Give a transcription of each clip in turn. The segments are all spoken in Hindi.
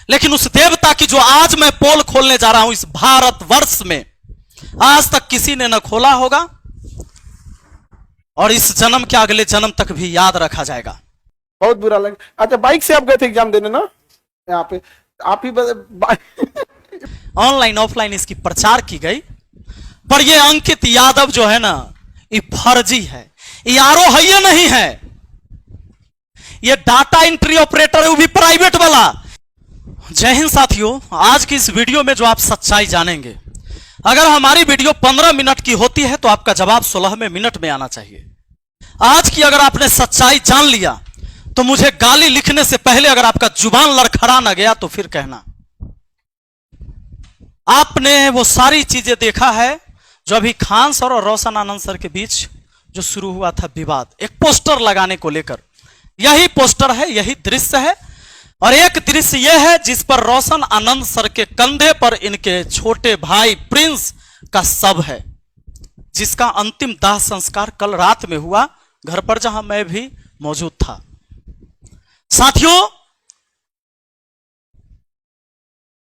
लेकिन उस देवता की जो आज मैं पोल खोलने जा रहा हूं इस भारतवर्ष में, आज तक किसी ने न खोला होगा और इस जन्म के अगले जन्म तक भी याद रखा जाएगा। बहुत बुरा लगा। अच्छा, बाइक से आप गए थे एग्जाम देने ना? यहाँ पे आप ही ऑनलाइन ऑफलाइन इसकी प्रचार की गई, पर ये अंकित यादव जो है ना, ये फर्जी है, ये आरो है, ये नहीं है, ये डाटा एंट्री ऑपरेटर है, वो भी प्राइवेट वाला। जय हिंद साथियों, आज की इस वीडियो में जो आप सच्चाई जानेंगे, अगर हमारी वीडियो 15 मिनट की होती है तो आपका जवाब 16वें मिनट में आना चाहिए। आज की अगर आपने सच्चाई जान लिया तो मुझे गाली लिखने से पहले अगर आपका जुबान लड़खड़ा ना गया तो फिर कहना। आपने वो सारी चीजें देखा है जो अभी खान सर और रोशन आनंद सर के बीच जो शुरू हुआ था विवाद, एक पोस्टर लगाने को लेकर। यही पोस्टर है, यही दृश्य है, और एक दृश्य यह है जिस पर रोशन आनंद सर के कंधे पर इनके छोटे भाई प्रिंस का शव है, जिसका अंतिम दाह संस्कार कल रात में हुआ घर पर, जहां मैं भी मौजूद था। साथियों,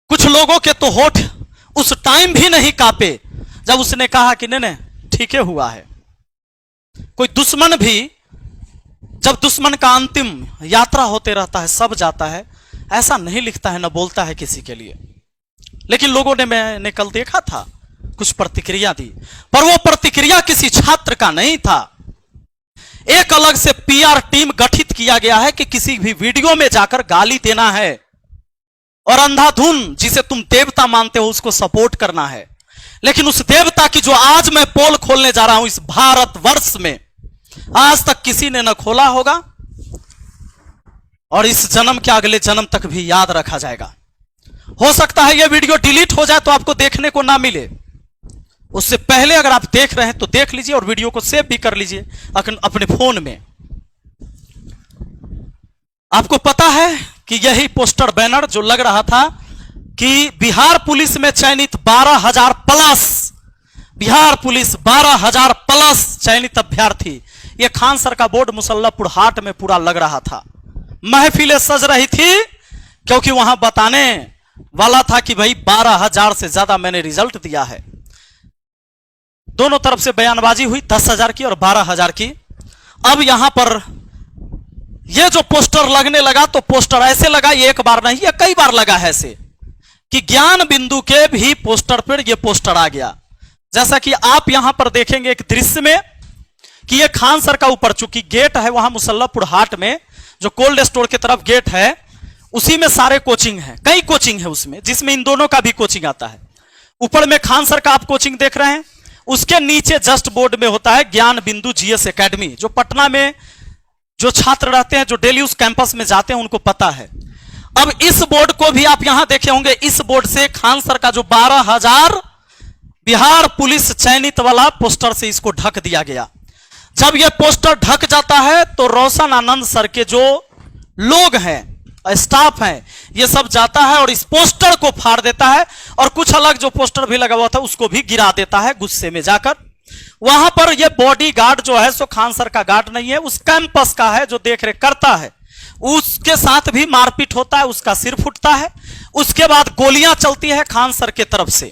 कुछ लोगों के तो होठ उस टाइम भी नहीं कांपे जब उसने कहा कि नहीं ठीक है हुआ है। कोई दुश्मन भी, जब दुश्मन का अंतिम यात्रा होते रहता है, सब जाता है, ऐसा नहीं लिखता है, ना बोलता है किसी के लिए। लेकिन लोगों ने, मैंने कल देखा था, कुछ प्रतिक्रिया दी, पर वो प्रतिक्रिया किसी छात्र का नहीं था। एक अलग से पीआर टीम गठित किया गया है कि किसी भी वीडियो में जाकर गाली देना है और अंधाधुन जिसे तुम देवता मानते हो उसको सपोर्ट करना है। लेकिन उस देवता की जो आज मैं पोल खोलने जा रहा हूं इस भारतवर्ष में, आज तक किसी ने न खोला होगा और इस जन्म के अगले जन्म तक भी याद रखा जाएगा। हो सकता है यह वीडियो डिलीट हो जाए तो आपको देखने को ना मिले, उससे पहले अगर आप देख रहे हैं तो देख लीजिए और वीडियो को सेव भी कर लीजिए अपने फोन में। आपको पता है कि यही पोस्टर बैनर जो लग रहा था कि बिहार पुलिस में चयनित 12,000 प्लस, बिहार पुलिस 12,000 प्लस चयनित अभ्यर्थी, यह खान सर का बोर्ड मुसल्लापुर हाट में पूरा लग रहा था। महफिलें सज रही थी क्योंकि वहां बताने वाला था कि भाई 12,000 से ज्यादा मैंने रिजल्ट दिया है। दोनों तरफ से बयानबाजी हुई, 10,000 की और 12,000 की। अब यहां पर यह जो पोस्टर लगने लगा तो पोस्टर ऐसे लगा, ये एक बार नहीं, ये कई बार लगा है ऐसे, कि ज्ञान बिंदु के भी पोस्टर पर यह पोस्टर आ गया। जैसा कि आप यहां पर देखेंगे एक दृश्य में कि यह खान सर का ऊपर चूंकि गेट है वहां मुसल्लापुर हाट में, जो कोल्ड स्टोर की तरफ गेट है, उसी में सारे कोचिंग है, कई कोचिंग है उसमें, जिसमें इन दोनों का भी कोचिंग आता है। ऊपर में खान सर का आप कोचिंग देख रहे हैं, उसके नीचे जस्ट बोर्ड में होता है ज्ञान बिंदु जीएस एकेडमी, जो पटना में जो छात्र रहते हैं, जो डेली उस कैंपस में जाते हैं, उनको पता है। अब इस बोर्ड को भी आप यहां देखे होंगे, इस बोर्ड से खान सर का जो 12,000 बिहार पुलिस चयनित वाला पोस्टर से इसको ढक दिया गया। जब यह पोस्टर ढक जाता है तो रोशन आनंद सर के जो लोग हैं, स्टाफ हैं, ये सब जाता है और इस पोस्टर को फाड़ देता है और कुछ अलग जो पोस्टर भी लगा हुआ था उसको भी गिरा देता है गुस्से में जाकर। वहां पर ये बॉडी गार्ड जो है सो खान सर का गार्ड नहीं है, उस कैंपस का है जो देख रेख करता है, उसके साथ भी मारपीट होता है, उसका सिर फूटता है। उसके बाद गोलियां चलती है खान सर के तरफ से।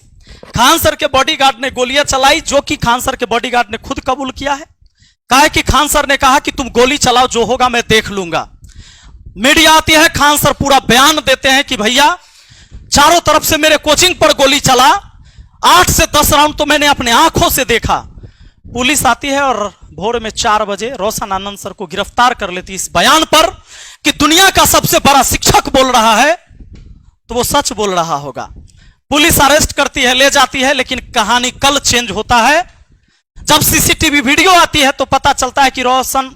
खान सर के बॉडीगार्ड ने गोलियां चलाई, जो कि खान सर के बॉडीगार्ड ने खुद कबूल किया है। कहा कि खान सर ने कहा कि तुम गोली चलाओ, जो होगा मैं देख लूंगा। मीडिया आती है, खान सर पूरा बयान देते हैं कि भैया चारों तरफ से मेरे कोचिंग पर गोली चला, 8 से 10 राउंड तो मैंने अपने आंखों से देखा। पुलिस आती है और भोर में 4 बजे रोशन आनंद सर को गिरफ्तार कर लेती इस बयान पर कि दुनिया का सबसे बड़ा शिक्षक बोल रहा है तो वो सच बोल रहा होगा। पुलिस अरेस्ट करती है, ले जाती है, लेकिन कहानी कल चेंज होता है। जब सीसीटीवी वीडियो आती है तो पता चलता है कि रोशन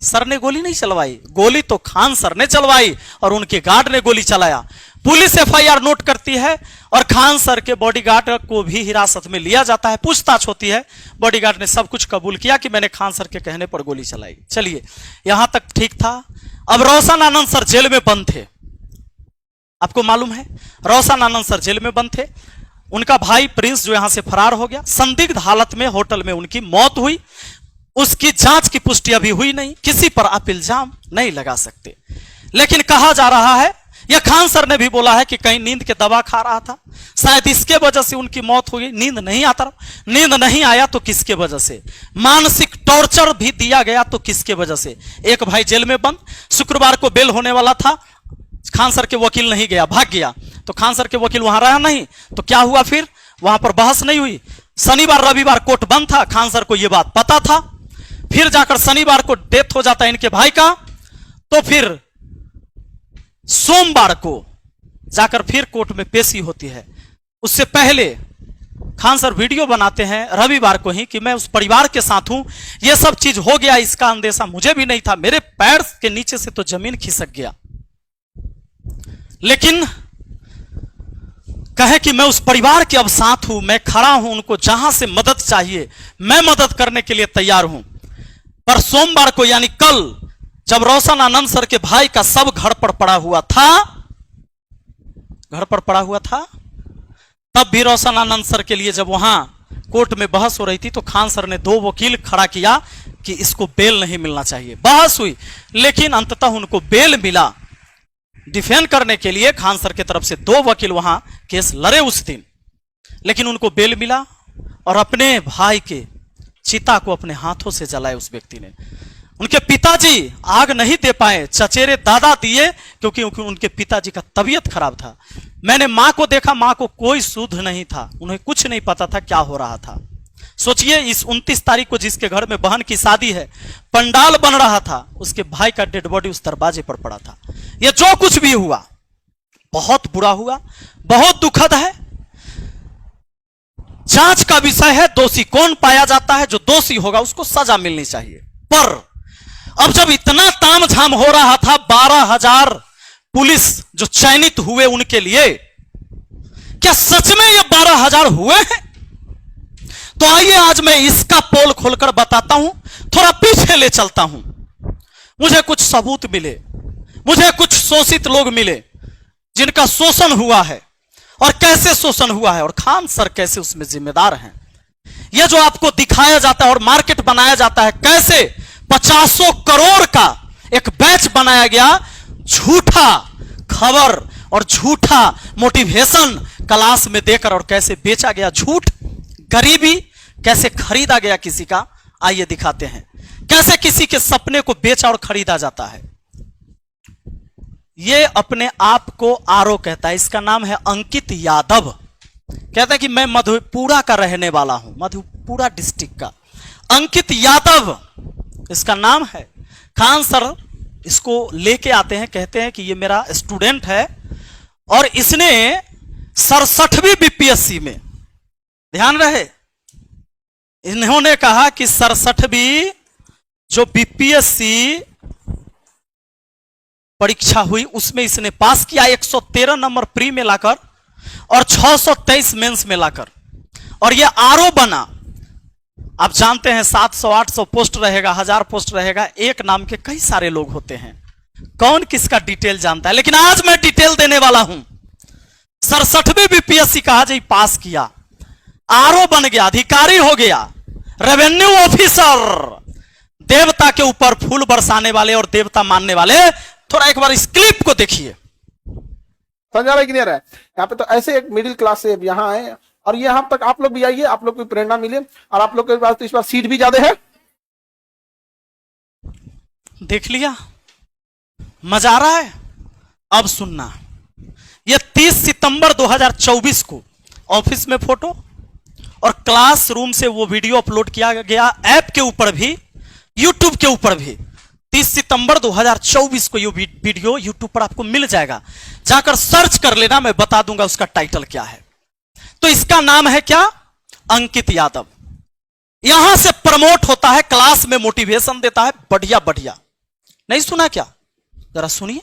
सर ने गोली नहीं चलवाई, गोली तो खान सर ने चलवाई और उनके गार्ड ने गोली चलाया। पुलिस एफआईआर नोट करती है और खान सर के बॉडीगार्ड को भी हिरासत में लिया जाता है। पूछताछ होती है, बॉडीगार्ड ने सब कुछ कबूल किया कि मैंने खान सर के कहने पर गोली चलाई। चलिए, यहां तक ठीक था। अब रोशन आनंद सर जेल में बंद थे, आपको मालूम है, रोशन आनंद सर जेल में बंद थे। उनका भाई प्रिंस जो यहां से फरार हो गया, संदिग्ध हालत में होटल में उनकी मौत हुई। उसकी जांच की पुष्टि अभी हुई नहीं, किसी पर आप इल्जाम नहीं लगा सकते। लेकिन कहा जा रहा है यह खान सर ने भी बोला है कि कहीं नींद के दवा खा रहा था, शायद इसके वजह से उनकी मौत हो गई। नींद नहीं आता, नींद नहीं आया तो किसके वजह से? मानसिक टॉर्चर भी दिया गया तो किसके वजह से? एक भाई जेल में बंद, शुक्रवार को बेल होने वाला था, खान सर के वकील नहीं गया, भाग गया। तो खान सर के वकील वहां रहा नहीं, तो क्या हुआ फिर? वहां पर बहस नहीं हुई। शनिवार रविवार कोर्ट बंद था, खान सर को यह बात पता था। फिर जाकर शनिवार को डेथ हो जाता है इनके भाई का, तो फिर सोमवार को जाकर फिर कोर्ट में पेशी होती है। उससे पहले खान सर वीडियो बनाते हैं रविवार को ही कि मैं उस परिवार के साथ हूं, यह सब चीज हो गया, इसका अंदेशा मुझे भी नहीं था, मेरे पैर के नीचे से तो जमीन खिसक गया। लेकिन कहे कि मैं उस परिवार के अब साथ हूं, मैं खड़ा हूं, उनको जहां से मदद चाहिए मैं मदद करने के लिए तैयार हूं। पर सोमवार को यानी कल, जब रोशन आनंद सर के भाई का सब घर पर पड़ा हुआ था, तब भी रोशन आनंद सर के लिए जब वहां कोर्ट में बहस हो रही थी, तो खान सर ने 2 वकील खड़ा किया कि इसको बेल नहीं मिलना चाहिए। बहस हुई, लेकिन अंततः उनको बेल मिला। डिफेंड करने के लिए खान सर की तरफ से 2 वकील वहां केस लड़े उस दिन, लेकिन उनको बेल मिला और अपने भाई के चिता को अपने हाथों से जलाए उस व्यक्ति ने। उनके पिताजी आग नहीं दे पाए, चचेरे दादा दिए, क्योंकि उनके पिताजी का तबीयत खराब था। मैंने मां को देखा, मां को कोई सुध नहीं था, उन्हें कुछ नहीं पता था क्या हो रहा था। सोचिए, इस 29 तारीख को जिसके घर में बहन की शादी है, पंडाल बन रहा था, उसके भाई का डेड बॉडी उस दरवाजे पर पड़ा था। यह जो कुछ भी हुआ बहुत बुरा हुआ, बहुत दुखद है। जांच का विषय है, दोषी कौन पाया जाता है, जो दोषी होगा उसको सजा मिलनी चाहिए। पर अब जब इतना तामझाम हो रहा था, 12,000 पुलिस जो चयनित हुए उनके लिए, क्या सच में ये 12,000 हुए हैं? तो आइए आज मैं इसका पोल खोलकर बताता हूं, थोड़ा पीछे ले चलता हूं। मुझे कुछ सबूत मिले, मुझे कुछ शोषित लोग मिले जिनका शोषण हुआ है, और कैसे शोषण हुआ है, और खान सर कैसे उसमें जिम्मेदार हैं। यह जो आपको दिखाया जाता है और मार्केट बनाया जाता है, कैसे 50 करोड़ का एक बैच बनाया गया, झूठा खबर और झूठा मोटिवेशन क्लास में देकर, और कैसे बेचा गया झूठ, गरीबी कैसे खरीदा गया किसी का। आइए दिखाते हैं कैसे किसी के सपने को बेचा और खरीदा जाता है। यह अपने आप को आरो कहता है, इसका नाम है अंकित यादव। कहता है कि मैं मधेपुरा का रहने वाला हूं, मधेपुरा डिस्ट्रिक्ट का। अंकित यादव इसका नाम है। खान सर इसको लेके आते हैं, कहते हैं कि ये मेरा स्टूडेंट है और इसने 67वीं बीपीएससी में, ध्यान रहे, इन्होंने कहा कि 67वीं जो बीपीएससी परीक्षा हुई उसमें इसने पास किया, 113 नंबर प्री में लाकर और 623 मेंस में लाकर, और यह आरओ बना। आप जानते हैं 700-800 पोस्ट रहेगा, 1000 पोस्ट रहेगा, एक नाम के कई सारे लोग होते हैं, कौन किसका डिटेल जानता है। लेकिन आज मैं डिटेल देने वाला हूं। 67वीं बीपीएससी कहा जी पास किया, आरओ बन गया, अधिकारी हो गया, रेवेन्यू ऑफिसर, देवता के ऊपर फूल बरसाने वाले और देवता मानने वाले। थोड़ा एक बार इस क्लिप को देखिए, समझ आ रहा है कि नहीं आ रहा है? यहाँ पे तो ऐसे एक मिडिल क्लास से यहाँ आए, और यहां तक आप लोग भी आइए, आप लोग को प्रेरणा मिले, और आप लोग के पास तो इस बार सीट भी ज्यादा है। देख लिया, मजा आ रहा है? अब सुनना, यह 30 सितंबर 2024 को ऑफिस में फोटो और क्लासरूम से वो वीडियो अपलोड किया गया, ऐप के ऊपर भी, यूट्यूब के ऊपर भी। 30 सितंबर 2024 को ये वीडियो यूट्यूब पर आपको मिल जाएगा, जाकर सर्च कर लेना, मैं बता दूंगा उसका टाइटल क्या है। तो इसका नाम है क्या? अंकित यादव। यहां से प्रमोट होता है, क्लास में मोटिवेशन देता है, बढ़िया बढ़िया। नहीं सुना क्या? जरा सुनिए।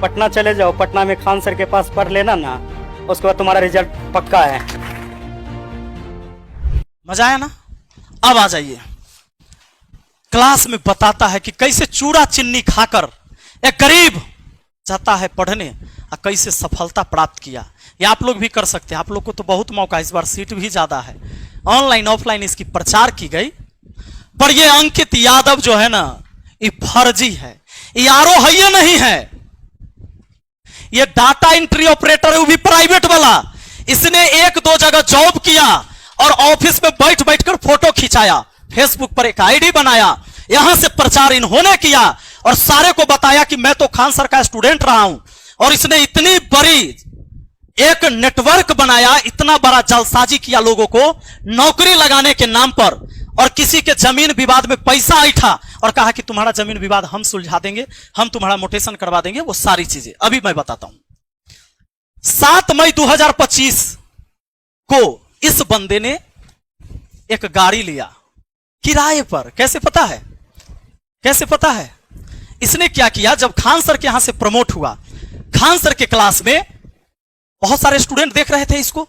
पटना चले जाओ, पटना में खान सर के पास पढ़ लेना ना, उसके बाद तुम्हारा रिजल्ट पक्का है। मजा आया ना? अब आ जाइए, क्लास में बताता है कि कैसे चूड़ा चिन्नी खाकर एक गरीब जाता है पढ़ने और कैसे सफलता प्राप्त किया। ये आप लोग भी कर सकते हैं, आप लोग को तो बहुत मौका, इस बार सीट भी ज्यादा है, ऑनलाइन ऑफलाइन इसकी प्रचार की गई। पर ये अंकित यादव जो है ना, ये फर्जी है, ये आरो है, ये नहीं है। ये डाटा एंट्री ऑपरेटर है, वो भी प्राइवेट वाला। इसने एक दो जगह जॉब किया और ऑफिस में बैठ बैठकर फोटो खिंचाया, फेसबुक पर एक आईडी बनाया, यहां से प्रचार इन्होंने किया और सारे को बताया कि मैं तो खान सर का स्टूडेंट रहा हूं। और इसने इतनी बड़ी एक नेटवर्क बनाया, इतना बड़ा जालसाजी किया लोगों को नौकरी लगाने के नाम पर, और किसी के जमीन विवाद में पैसा ऐठा और कहा कि तुम्हारा जमीन विवाद हम सुलझा देंगे, हम तुम्हारा मोटेशन करवा देंगे। वो सारी चीजें अभी मैं बताता हूं। 7 मई 2025 को इस बंदे ने एक गाड़ी लिया किराए पर। कैसे पता है? कैसे पता है? इसने क्या किया, जब खान सर के यहां से प्रमोट हुआ, खान सर के क्लास में बहुत सारे स्टूडेंट देख रहे थे इसको,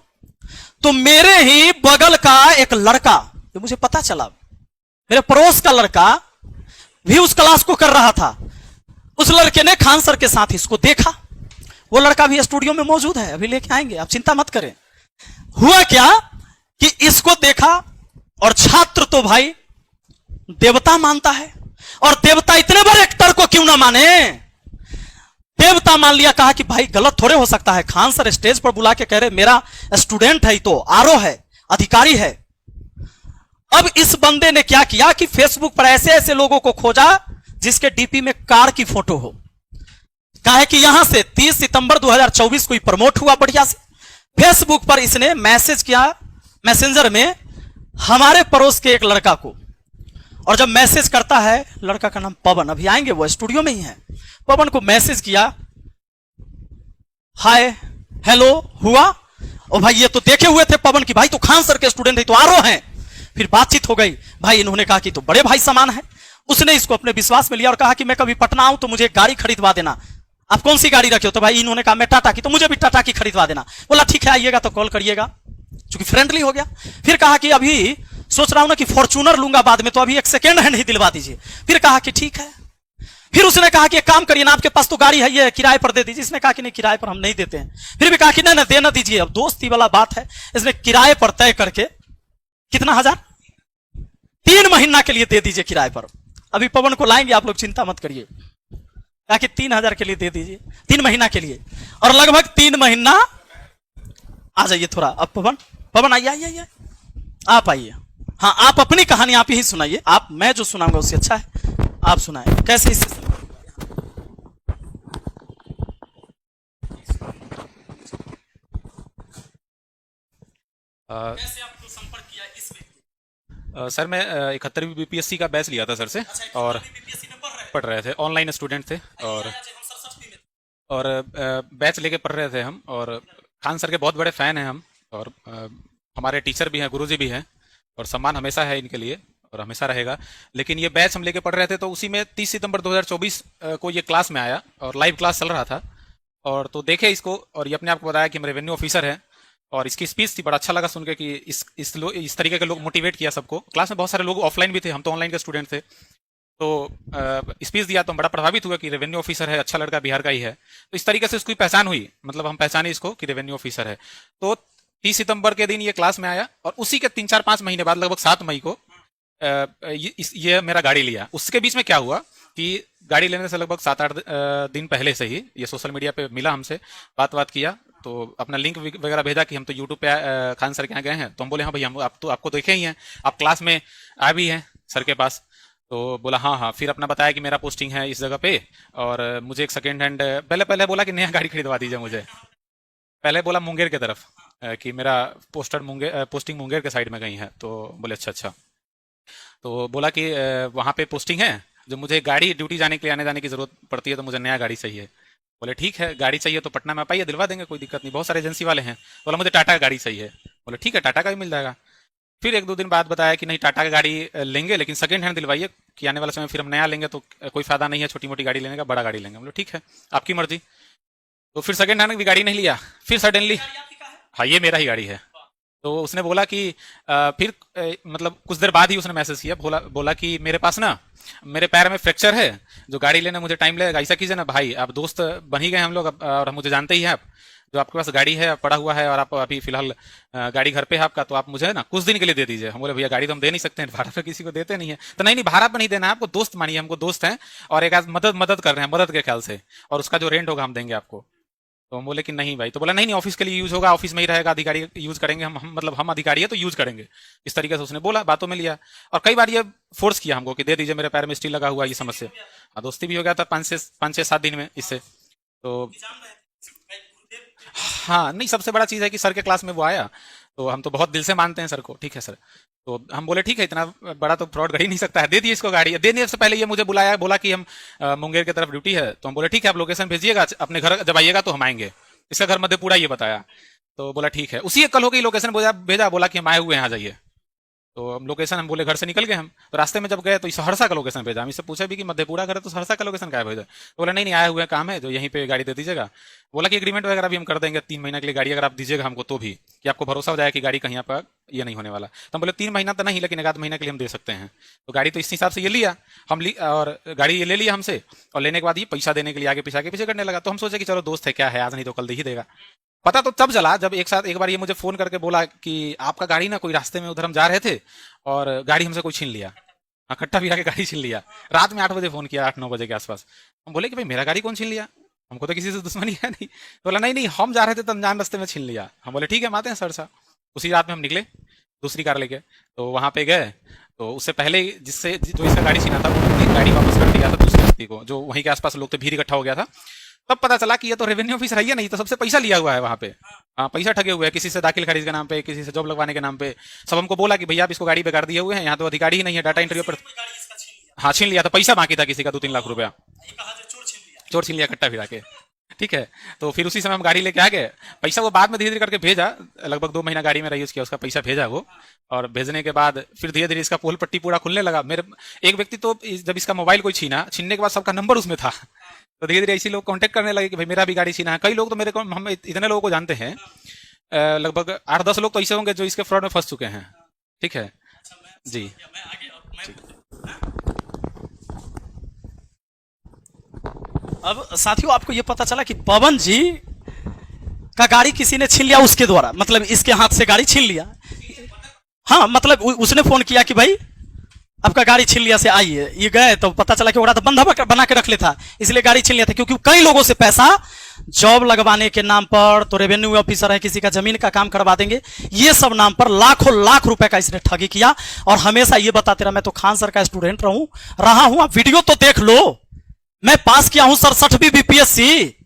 तो मेरे ही बगल का एक लड़का, जो मुझे पता चला, मेरे पड़ोस का लड़का भी उस क्लास को कर रहा था। उस लड़के ने खान सर के साथ इसको देखा। वो लड़का भी स्टूडियो में मौजूद है, अभी लेके आएंगे, आप चिंता मत करें। हुआ क्या कि इसको देखा, और छात्र तो भाई देवता मानता है, और देवता इतने बड़े एक्टर को क्यों ना माने, देवता मान लिया। कहा कि भाई गलत थोड़े हो सकता है, खान सर स्टेज पर बुला के कह रहे मेरा स्टूडेंट है, तो आरओ है, अधिकारी है। अब इस बंदे ने क्या किया कि फेसबुक पर ऐसे ऐसे लोगों को खोजा जिसके डीपी में कार की फोटो हो। कहा कि यहां से 30 सितंबर 2024 को प्रमोट हुआ बढ़िया से। फेसबुक पर इसने मैसेज किया मैसेंजर में हमारे पड़ोस के एक लड़का को, और जब मैसेज करता है, लड़का का नाम पवन, अभी आएंगे, वो स्टूडियो में ही है। पवन को मैसेज किया, हाय हेलो हुआ, और भाई ये तो देखे हुए थे पवन की, भाई तो खान सर के स्टूडेंट है, तो आरओ हैं। फिर बातचीत हो गई, भाई इन्होंने कहा कि तो बड़े भाई समान है। उसने इसको अपने विश्वास में लिया और कहा कि मैं कभी पटना आऊं तो मुझे एक गाड़ी खरीदवा देना। आप कौन सी गाड़ी रखे हो? तो भाई इन्होंने कहा मैं टाटा की, तो मुझे भी टाटा की खरीदवा देना। बोला ठीक है, आइएगा तो कॉल करिएगा, चूंकि फ्रेंडली हो गया। फिर कहा कि अभी सोच रहा हूं ना कि फॉर्च्यूनर लूंगा बाद में, तो अभी एक सेकेंड हैंड ही दिलवा दीजिए। फिर कहा कि ठीक है। फिर उसने कहा कि एक काम करिए ना, आपके पास तो गाड़ी है, ये किराए पर दे दीजिए। इसने कहा कि नहीं, किराए पर हम नहीं देते हैं। फिर भी कहा कि नहीं देना दीजिए। अब दोस्ती वाला बात है, इसने किराए पर तय करके कितना हजार, 3 महीना के लिए दे दीजिए किराए पर। अभी पवन को लाएंगे, आप लोग चिंता मत करिए। कहा कि 3000 के लिए दे दीजिए, 3 महीना के लिए। और लगभग 3 महीना, आ जाइए थोड़ा अब पवन, पवन आइए आइए आइए, आप आइए। हाँ, आप अपनी कहानी आप ही सुनाइए। आप, मैं जो सुनाऊंगा उससे अच्छा है आप सुनाए। कैसे इससे कैसे आपको संपर्क किया इस व्यक्ति? सर मैं 71वीं बीपीएससी का बैच लिया था सर से, और बीपीएससी में पढ़ रहे थे, ऑनलाइन स्टूडेंट थे, और बैच लेके पढ़ रहे थे हम। और खान सर के बहुत बड़े फैन हैं हम, और हमारे टीचर भी हैं, गुरुजी भी हैं, और सम्मान हमेशा है इनके लिए और हमेशा रहेगा। लेकिन ये बैच हम लेके पढ़ रहे थे, तो उसी में 30 सितंबर 2024 को ये क्लास में आया और लाइव क्लास चल रहा था। और तो देखे इसको, और ये अपने आप को बताया कि हम रेवेन्यू ऑफिसर है, और इसकी स्पीच थी, बड़ा अच्छा लगा सुन के कि इस तरीके के लोग मोटिवेट किया सबको। क्लास में बहुत सारे लोग ऑफलाइन भी थे, हम तो ऑनलाइन के स्टूडेंट थे। तो स्पीच दिया तो हम बड़ा प्रभावित हुआ कि रेवेन्यू ऑफिसर है, अच्छा लड़का, बिहार का ही है। तो इस तरीके से इसकी पहचान हुई, मतलब हम पहचाने इसको कि रेवेन्यू ऑफिसर है। तो 30 सितंबर के दिन ये क्लास में आया, और उसी के 3-4-5 महीने बाद, लगभग 7 मई को ये मेरा गाड़ी लिया। उसके बीच में क्या हुआ कि गाड़ी लेने से लगभग 7-8 दिन पहले से ही ये सोशल मीडिया पे मिला हमसे, बात किया, तो अपना लिंक वगैरह भेजा कि हम तो यूट्यूब पे खान सर के यहाँ गए हैं। तो हम बोले हाँ भाई, हम आप तो आपको देखे ही हैं, आप क्लास में आ भी हैं सर के पास। तो बोला हाँ हाँ। फिर अपना बताया कि मेरा पोस्टिंग है इस जगह पे, और मुझे एक सेकेंड हैंड, पहले बोला कि नया गाड़ी खरीदवा दीजिए मुझे। पहले बोला मुंगेर की तरफ कि मेरा पोस्टिंग मुंगेर के साइड में कहीं है। तो बोले अच्छा। तो बोला कि वहाँ पे पोस्टिंग है, जो मुझे गाड़ी ड्यूटी जाने के लिए आने जाने की जरूरत पड़ती है, तो मुझे नया गाड़ी चाहिए। बोले ठीक है, गाड़ी चाहिए तो पटना में आप आइए, दिलवा देंगे, कोई दिक्कत नहीं, बहुत सारे एजेंसी वाले हैं। बोला मुझे टाटा का गाड़ी चाहिए। बोले ठीक है, टाटा का भी मिल जाएगा। फिर 1-2 दिन बाद बताया कि नहीं, टाटा का गाड़ी लेंगे लेकिन सेकंड हैंड दिलवाइए, कि आने वाले समय फिर हम नया लेंगे तो कोई फायदा नहीं है छोटी मोटी गाड़ी लेने का, बड़ा गाड़ी लेंगे। बोले ठीक है, आपकी मर्जी। तो फिर सेकंड हैंड भी गाड़ी नहीं लिया। फिर सडनली, हाँ ये मेरा ही गाड़ी है। तो उसने बोला कि फिर मतलब कुछ देर बाद ही उसने मैसेज किया, बोला कि मेरे पास ना, मेरे पैर में फ्रैक्चर है, जो गाड़ी लेने मुझे टाइम लगेगा। ऐसा कीजिए ना भाई, आप दोस्त बन ही गए हम लोग, और मुझे जानते ही हैं आप, जो आपके पास गाड़ी है पड़ा हुआ है, और आप अभी फिलहाल गाड़ी घर पे है आपका, तो आप मुझे ना कुछ दिन के लिए दे दीजिए। हम बोले भैया गाड़ी तो हम दे नहीं सकते हैं, भाड़ा पे किसी को देते नहीं है। तो नहीं भाड़ा पे नहीं देना है आपको, दोस्त मानिए, हमको दोस्त हैं, और एक आज मदद कर रहे हैं, मदद के ख्याल से, और उसका जो रेंट होगा हम देंगे आपको। तो हम बोले कि नहीं भाई, तो बोला नहीं नहीं ऑफिस के लिए यूज होगा, ऑफिस में ही रहेगा, अधिकारी यूज करेंगे, मतलब हम अधिकारी है तो यूज करेंगे, इस तरीके से उसने बोला, बातों में लिया। और कई बार ये फोर्स किया हमको कि दे दीजिए, मेरे पैर में स्टील लगा हुआ, ये समस्या। हाँ, दोस्ती भी हो गया था 5 से 7 दिन में इससे। तो हाँ नहीं, सबसे बड़ा चीज है कि सर के क्लास में वो आया, तो हम तो बहुत दिल से मानते हैं सर को, ठीक है सर। तो हम बोले ठीक है, इतना बड़ा तो फ्रॉड कर ही नहीं सकता है, दे दिए इसको गाड़ी। देने से पहले ये मुझे बुलाया, बोला कि हम मुंगेर की तरफ ड्यूटी है, तो हम बोले ठीक है, आप लोकेशन भेजिएगा, अपने घर जब आइएगा तो हम आएंगे। इसका घर मधेपुरा ये बताया, तो बोला ठीक है। उसी एक कल हो गई, लोकेशन भेजा, बोला कि हम आए हुए हैं, आ जाइए। तो हम लोकेशन, हम बोले घर से निकल गए हम, तो रास्ते में जब गए तो सहरसा का लोकेशन भेजा। हम इससे पूछा भी कि मधेपुरा घर है तो सहरसा का लोकेशन क्या भेजा, तो बोला नहीं नहीं, आए हुए काम है, जो यहीं पे गाड़ी दे दीजिएगा। बोला कि एग्रीमेंट वगैरह भी हम कर देंगे 3 महीने के लिए गाड़ी, अगर आप दीजिएगा हमको तो भी, कि आपको भरोसा हो जाए कि गाड़ी कहीं पर ये नहीं होने वाला। तो हम बोले 3 महीना तो नहीं, लेकिन 1 आध महीने के लिए हम दे सकते हैं। तो गाड़ी तो इस हिसाब से ये लिया और गाड़ी ये ले लिया हमसे, और लेने के बाद ये पैसा देने के लिए आगे पीछे करने लगा। तो हम सोचे कि चलो दोस्त है, क्या है, आज नहीं तो कल दे ही देगा। पता तो तब चला जब एक बार ये मुझे फोन करके बोला कि आपका गाड़ी ना कोई रास्ते में उधर हम जा रहे थे और गाड़ी हमसे कोई छीन लिया, कट्टा भी आके गाड़ी छीन लिया। रात में 8 बजे फोन किया, 8-9 बजे के आसपास। हम बोले कि भाई मेरा गाड़ी कौन छीन लिया, हमको तो किसी से दुश्मनी है नहीं। तो बोला नहीं नहीं, हम जा रहे थे तो अनजान रास्ते में छीन लिया। हम बोले ठीक है, हम आते हैं सरसा। उसी रात में हम निकले दूसरी कार लेके, तो वहां पे गए। तो उससे पहले जो इसका गाड़ी छीना था, वो गाड़ी वापस कर दिया था दूसरे व्यक्ति को, जो वहीं के आसपास लोग थे, भीड़ इकट्ठा हो गया था। तब पता चला कि ये तो रेवेन्यू ऑफिसर है, नहीं तो सबसे पैसा लिया हुआ है वहां पे। हाँ, पैसा ठगे हुए हैं, किसी से दाखिल खारिज के नाम पे, किसी से जॉब लगवाने के नाम पे। सब हमको बोला कि भैया आप इसको गाड़ी बेकार दिए हुए हैं, यहाँ तो अधिकारी ही नहीं है, डाटा एंट्री पर। हाँ, छीन लिया था, पैसा बाकी था किसी का 2-3 लाख रुपया, चोर छीन लिया कट्टा फिरा के, ठीक है। तो फिर उसी समय हम गाड़ी लेके आ गए। पैसा वो बाद में धीरे धीरे करके भेजा, लगभग 2 महीना गाड़ी में यूज किया, उसका पैसा भेजा वो। और भेजने के बाद फिर धीरे धीरे इसका पोल पट्टी पूरा खुलने लगा। मेरे एक व्यक्ति तो जब इसका मोबाइल कोई छीनने के बाद सबका नंबर उसमें था, तो धीरे धीरे ऐसे लोग कांटेक्ट करने लगे कि भाई मेरा भी गाड़ी छीना है। कई लोग तो मेरे को, हम इतने लोगों को जानते हैं, लगभग 8-10 लोग तो ऐसे होंगे जो इसके फ्रॉड में फंस चुके हैं, ठीक है जी। अब साथियों, आपको यह पता चला कि पवन जी का गाड़ी किसी ने छीन लिया उसके द्वारा, मतलब इसके हाथ से गाड़ी छीन लिया। हाँ, मतलब उसने फोन किया कि भाई आपका गाड़ी छीन लिया से आइए। ये गए तो पता चला कि वो तो बंधा बना के रख लेता, इसलिए गाड़ी छीन लिया था। क्योंकि कई लोगों से पैसा जॉब लगवाने के नाम पर, तो रेवेन्यू ऑफिसर है, किसी का जमीन का काम करवा देंगे, ये सब नाम पर लाखों लाख रुपए का इसने ठगी किया। और हमेशा ये बताते रहा, मैं तो खान सर का स्टूडेंट रहा हूं, आप वीडियो तो देख लो, मैं पास किया हूं 67वीं बीपीएससी,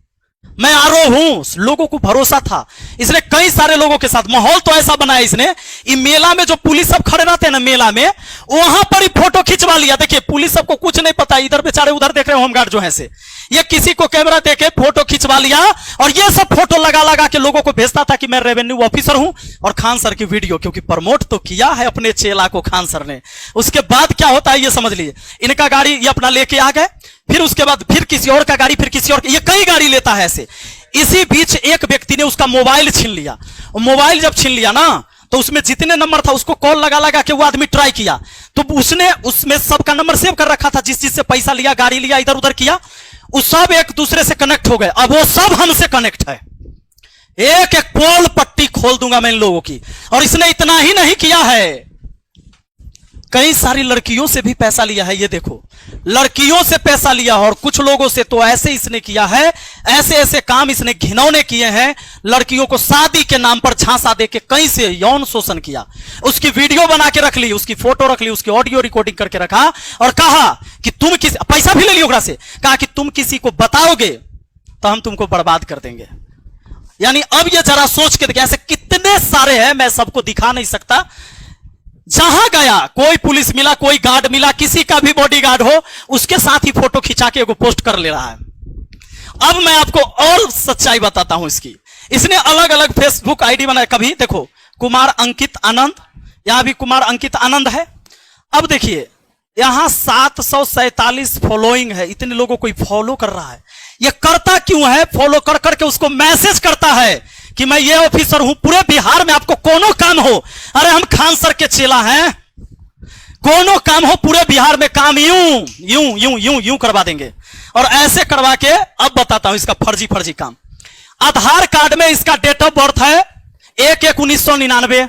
मैं आरओ हूं। लोगों को भरोसा था, इसने कई सारे लोगों के साथ माहौल तो ऐसा बनाया इसने। ये मेला में जो पुलिस सब खड़े रहते हैं ना मेला में, वहां पर ही फोटो खिंचवा लिया। देखिए पुलिस सबको कुछ नहीं पता, इधर बेचारे उधर देख रहे हैं होमगार्ड जो है से, ये किसी को कैमरा देके फोटो खिंचवा लिया और ये सब फोटो लगा लगा के लोगों को भेजता था कि मैं रेवेन्यू ऑफिसर हूं। और खान सर की वीडियो, क्योंकि प्रमोट तो किया है अपने चेला को खान सर ने। उसके बाद क्या होता है ये समझ लीजिए, इनका गाड़ी ये अपना लेके आ गए, फिर उसके बाद फिर किसी और का गाड़ी, फिर किसी और, ये कई गाड़ी लेता है ऐसे। इसी बीच एक व्यक्ति ने उसका मोबाइल छीन लिया। मोबाइल जब छीन लिया ना, तो उसमें जितने नंबर था उसको कॉल लगा लगा के वो आदमी ट्राई किया, तो उसने उसमें सबका नंबर सेव कर रखा था, जिस चीज से पैसा लिया, गाड़ी लिया, इधर उधर किया, वो सब एक दूसरे से कनेक्ट हो गए। अब वो सब हमसे कनेक्ट है, एक एक पोल पट्टी खोल दूंगा मैं इन लोगों की। और इसने इतना ही नहीं किया है, कई सारी लड़कियों से भी पैसा लिया है। ये देखो, लड़कियों से पैसा लिया, और कुछ लोगों से तो ऐसे इसने किया है, ऐसे ऐसे काम इसने घिनौने किए हैं। लड़कियों को शादी के नाम पर झांसा देके कहीं से यौन शोषण किया, उसकी वीडियो बना के रख ली, उसकी फोटो रख ली, उसकी ऑडियो रिकॉर्डिंग करके रखा, और कहा कि तुम किसी, पैसा भी ले लिया से, कहा कि तुम किसी को बताओगे तो हम तुमको बर्बाद कर देंगे। यानी अब ये जरा सोच के देखिए, ऐसे कितने सारे हैं, मैं सबको दिखा नहीं सकता। जहां गया कोई पुलिस मिला, कोई गार्ड मिला, किसी का भी बॉडीगार्ड हो, उसके साथ ही फोटो खिंचा के एगो पोस्ट कर ले रहा है। अब मैं आपको और सच्चाई बताता हूं इसकी। इसने अलग अलग फेसबुक आईडी बनाया, कभी देखो कुमार अंकित आनंद, यहां भी कुमार अंकित आनंद है। अब देखिए यहां 747 फॉलोइंग है, इतने लोगों को फॉलो कर रहा है। ये करता क्यों है? फॉलो कर करके उसको मैसेज करता है कि मैं ये ऑफिसर हूं, पूरे बिहार में आपको कोनो काम हो, अरे हम खान सर के चेला हैं, कोनो काम हो पूरे बिहार में, काम यूं यूं यूं यूं यूं करवा देंगे। और ऐसे करवा के अब बताता हूं इसका फर्जी फर्जी काम। आधार कार्ड में इसका डेट ऑफ बर्थ है 1/1/1999।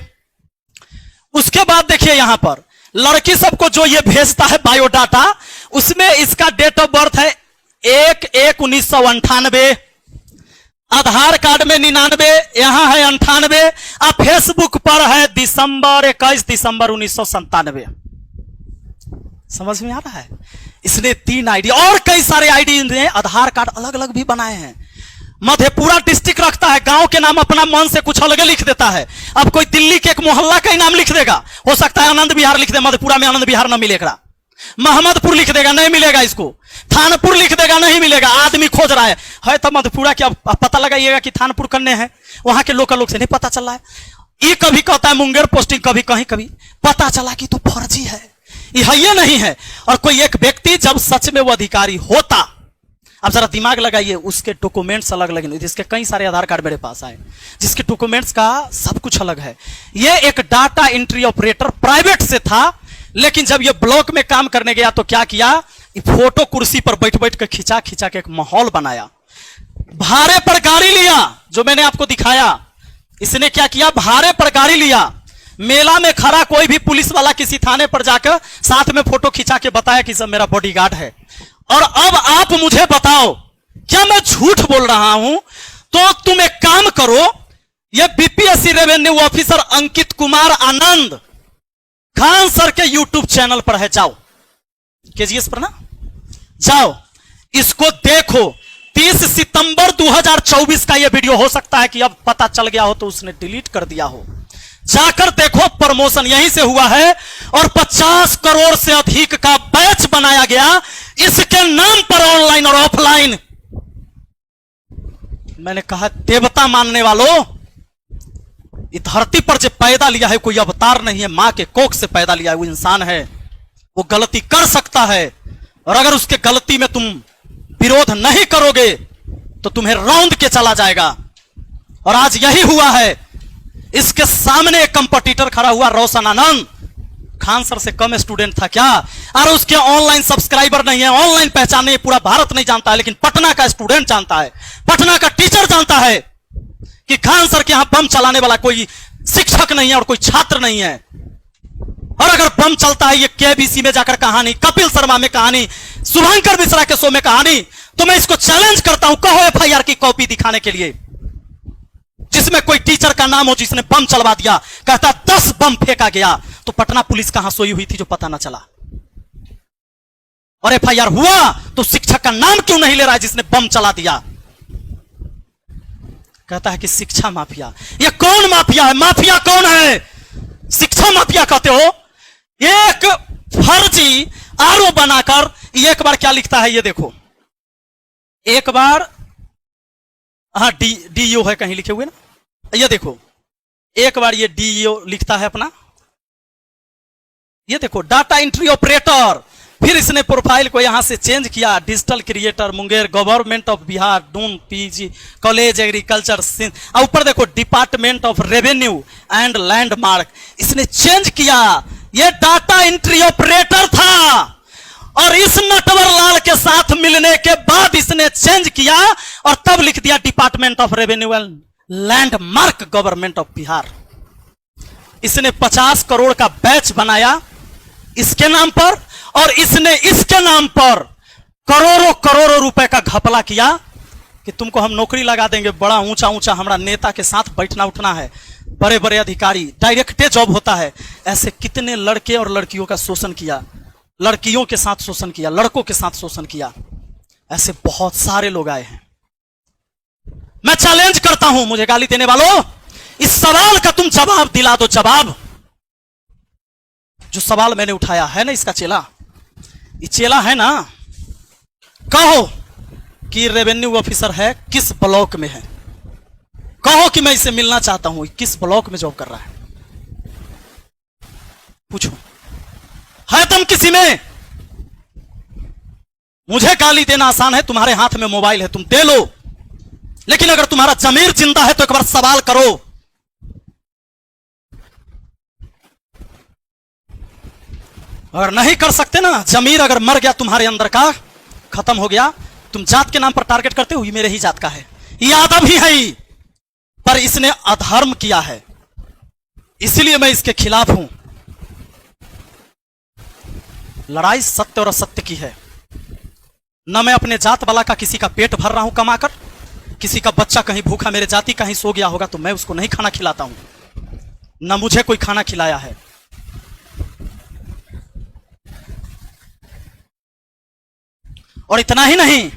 उसके बाद देखिए यहां पर लड़की सबको जो ये भेजता है बायोडाटा, उसमें इसका डेट ऑफ बर्थ है 1/1/1998। आधार कार्ड में 99, यहां है 98, और फेसबुक पर है दिसंबर 21 दिसंबर 1997। समझ में आ रहा है? इसने 3 आईडी और कई सारे आईडी ने आधार कार्ड अलग अलग भी बनाए हैं। मधेपुरा डिस्ट्रिक्ट रखता है, गांव के नाम अपना मन से कुछ अलग लिख देता है। अब कोई दिल्ली के एक मोहल्ला का ही नाम लिख देगा, हो सकता है आनंद विहार लिख दे, मधेपुरा में आनंद विहार न मिलेगा। मोहम्मदपुर लिख देगा, नहीं मिलेगा इसको। थानपुर लिख देगा, नहीं मिलेगा। आदमी खोज रहा है तो मधेपुरा क्या पता लगाइएगा कि थानपुर करने हैं, वहां के लोकल लोग से नहीं पता चल रहा है। ये कभी कहता है मुंगेर पोस्टिंग, कभी कहीं कभी पता चला कि तो फर्जी है, ये नहीं है। और कोई एक व्यक्ति जब सच में वो अधिकारी होता, अब जरा दिमाग लगाइए, उसके डॉक्यूमेंट्स अलग अलग, जिसके कई सारे आधार कार्ड मेरे पास आए, जिसके डॉक्यूमेंट्स का सब कुछ अलग है। ये एक डाटा एंट्री ऑपरेटर प्राइवेट से था, लेकिन जब ये ब्लॉक में काम करने गया तो क्या किया, फोटो कुर्सी पर बैठ बैठ कर खिंचा खिंचा के एक माहौल बनाया। भाड़े पर गाड़ी लिया, जो मैंने आपको दिखाया। इसने क्या किया, भाड़े पर गाड़ी लिया, मेला में खड़ा कोई भी पुलिस वाला किसी थाने पर जाकर साथ में फोटो खिंचा के बताया कि सब मेरा बॉडीगार्ड है। और अब आप मुझे बताओ, क्या मैं झूठ बोल रहा हूं? तो तुम एक काम करो, ये BPSC revenue officer Ankit Kumar Anand Khan sir के यूट्यूब चैनल पर है, जाओ केजीएस पर ना, जाओ इसको देखो। 30 सितंबर 2024 का यह वीडियो, हो सकता है कि अब पता चल गया हो तो उसने डिलीट कर दिया हो, जाकर देखो। प्रमोशन यहीं से हुआ है और 50 करोड़ से अधिक का बैच बनाया गया इसके नाम पर, ऑनलाइन और ऑफलाइन। मैंने कहा देवता मानने वालों, इस धरती पर जो पैदा लिया है कोई अवतार नहीं है, मां के कोख से पैदा लिया है, वो इंसान है, वो गलती कर सकता है। और अगर उसके गलती में तुम विरोध नहीं करोगे तो तुम्हें रौंद के चला जाएगा। और आज यही हुआ है। इसके सामने एक कंपटीटर खड़ा हुआ, रोशन आनंद, खान सर से कम स्टूडेंट था क्या? और उसके ऑनलाइन सब्सक्राइबर नहीं है, ऑनलाइन पहचान नहीं, पूरा भारत नहीं जानता है, लेकिन पटना का स्टूडेंट जानता है, पटना का टीचर जानता है कि खान सर के यहां बम चलाने वाला कोई शिक्षक नहीं है और कोई छात्र नहीं है। और अगर बम चलता है, ये केबीसी में जाकर कहानी, कपिल शर्मा में कहानी, शुभंकर मिश्रा के शो में कहानी, तो मैं इसको चैलेंज करता हूं, कहो एफआईआर की कॉपी दिखाने के लिए, जिसमें कोई टीचर का नाम हो जिसने बम चलवा दिया। कहता 10 बम फेंका गया, तो पटना पुलिस कहां सोई हुई थी जो पता ना चला? और एफआईआर हुआ तो शिक्षक का नाम क्यों नहीं ले रहा है जिसने बम चला दिया? कहता है कि शिक्षा माफिया। ये कौन माफिया है? माफिया कौन है? शिक्षा माफिया कहते हो? एक फर्जी आरोप बनाकर एक बार क्या लिखता है, ये देखो, एक बार, हाँ डीईओ है कहीं लिखे हुए ना, ये देखो, एक बार ये डीईओ लिखता है अपना, ये देखो डाटा एंट्री ऑपरेटर। फिर इसने प्रोफाइल को यहां से चेंज किया, digital creator Munger, government of Bihar, Doon PG college agriculture, और ऊपर देखो department of revenue and landmark. इसने चेंज किया, ये डाटा एंट्री ऑपरेटर था। और इस नटवर लाल के साथ मिलने के बाद इसने चेंज किया और तब लिख दिया department of revenue and landmark government of Bihar. इसने 50 करोड़ का बैच बनाया इसके नाम पर, और इसने इसके नाम पर करोड़ों करोड़ों रुपए का घपला किया कि तुमको हम नौकरी लगा देंगे, बड़ा ऊंचा ऊंचा हमारा नेता के साथ बैठना उठना है, बड़े बड़े अधिकारी, डायरेक्टे जॉब होता है। ऐसे कितने लड़के और लड़कियों का शोषण किया, लड़कियों के साथ शोषण किया, लड़कों के साथ शोषण किया, ऐसे बहुत सारे लोग आए हैं। मैं चैलेंज करता हूं मुझे गाली देने वालों, इस सवाल का तुम जवाब दिला दो। जवाब, जो सवाल मैंने उठाया है ना, इसका चेला, ये चेला है ना, कहो कि रेवेन्यू ऑफिसर है, किस ब्लॉक में है, कहो कि मैं इसे मिलना चाहता हूं, किस ब्लॉक में जॉब कर रहा है, पूछो, है तुम किसी में? मुझे गाली देना आसान है, तुम्हारे हाथ में मोबाइल है, तुम दे लो, लेकिन अगर तुम्हारा जमीर जिंदा है तो एक बार सवाल करो। अगर नहीं कर सकते ना, जमीर अगर मर गया तुम्हारे अंदर का, खत्म हो गया, तुम जात के नाम पर टारगेट करते हो, ये मेरे ही जात का है, यादव ही है ही, पर इसने अधर्म किया है, इसलिए मैं इसके खिलाफ हूं। लड़ाई सत्य और असत्य की है। न मैं अपने जात वाला का किसी का पेट भर रहा हूं कमाकर, किसी का बच्चा कहीं भूखा मेरे जाति कहीं सो गया होगा तो मैं उसको नहीं खाना खिलाता हूं, ना मुझे कोई खाना खिलाया है। और इतना ही नहीं,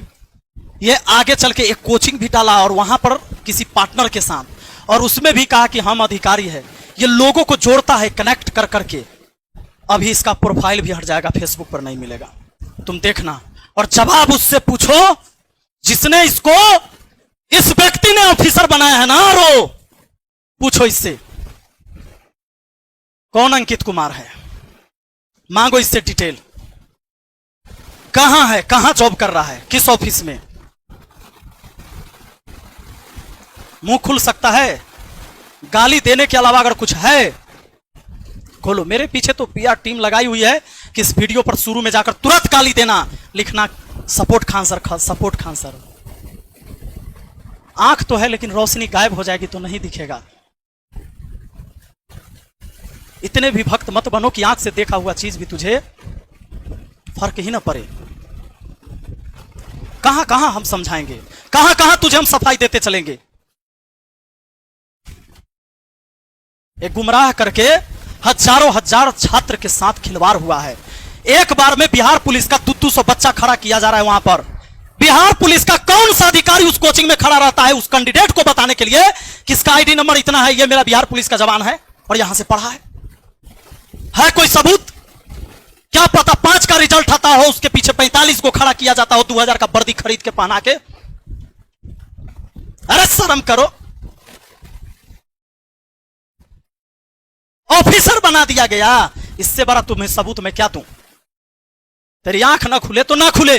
ये आगे चल के एक कोचिंग भी डाला और वहां पर किसी पार्टनर के साथ, और उसमें भी कहा कि हम अधिकारी है। ये लोगों को जोड़ता है कनेक्ट कर करके। अभी इसका प्रोफाइल भी हट जाएगा, फेसबुक पर नहीं मिलेगा, तुम देखना। और जवाब उससे पूछो जिसने इसको, इस व्यक्ति ने ऑफिसर बनाया है ना, रो पूछो इससे कौन अंकित कुमार है, मांगो इससे डिटेल, कहां है, कहां जॉब कर रहा है, किस ऑफिस में। मुंह खुल सकता है, गाली देने के अलावा अगर कुछ है खोलो। मेरे पीछे तो पीआर टीम लगाई हुई है कि इस वीडियो पर शुरू में जाकर तुरंत गाली देना, लिखना support Khan sir, support Khan sir. आंख तो है लेकिन रोशनी गायब हो जाएगी तो नहीं दिखेगा। इतने भी भक्त मत बनो कि आंख से देखा हुआ चीज भी तुझे फर्क ही ना पड़े। कहां कहां हम समझाएंगे, कहां कहां तुझे हम सफाई देते चलेंगे। एक गुमराह करके हजारों हजार छात्र के साथ खिलवाड़ हुआ है। एक बार में बिहार पुलिस का 200 बच्चा खड़ा किया जा रहा है वहां पर। बिहार पुलिस का कौन सा अधिकारी उस कोचिंग में खड़ा रहता है उस कैंडिडेट को बताने के लिए किसका आईडी नंबर इतना है, ये मेरा बिहार पुलिस का जवान है और यहां से पढ़ा है कोई सबूत? क्या पता 5 का रिजल्ट आता हो, उसके पीछे 45 को खड़ा किया जाता हो 2000 का वर्दी खरीद के पहना के। अरे शर्म करो, ऑफिसर बना दिया गया। इससे बड़ा तुम्हें सबूत मैं क्या दूं? तेरी आंख ना खुले तो ना खुले,